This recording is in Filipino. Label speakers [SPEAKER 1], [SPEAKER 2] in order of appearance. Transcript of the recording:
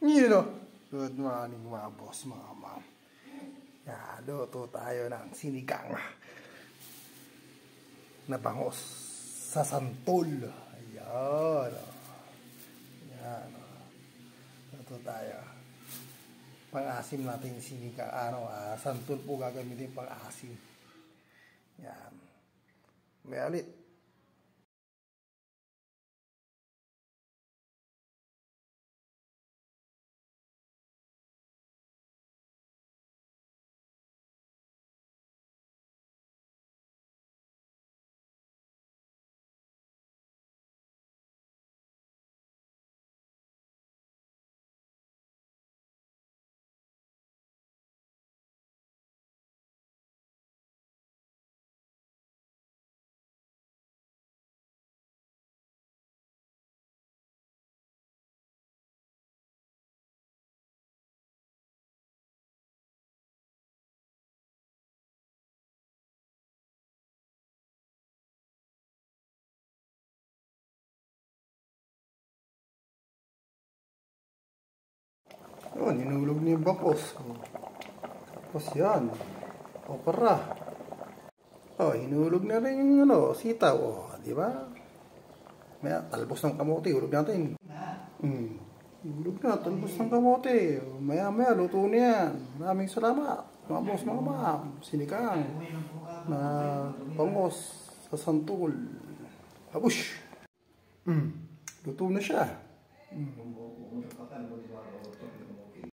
[SPEAKER 1] You know. Good morning mga boss, mga ma'am. Yan, luto tayo ng sinigang na bangos sa santol. Ayan. Yan. Luto tayo. Pang-asim natin yung sinigang. Santol po gagamitin pang-asim. Yan. May alit. Oh, ninulog niya yung bangos. Tapos yan. Opera. Oh, hinulog na rin yung sitaw. Oh, di ba? May talbos ng kamote. Hulog natin. Hulog na. Talbos ng kamote. Maya-maya, luto na yan. Maraming salamat. Mga boss, mga ma'am. Sinigang na bangos sa santol. Abush. Luto na siya.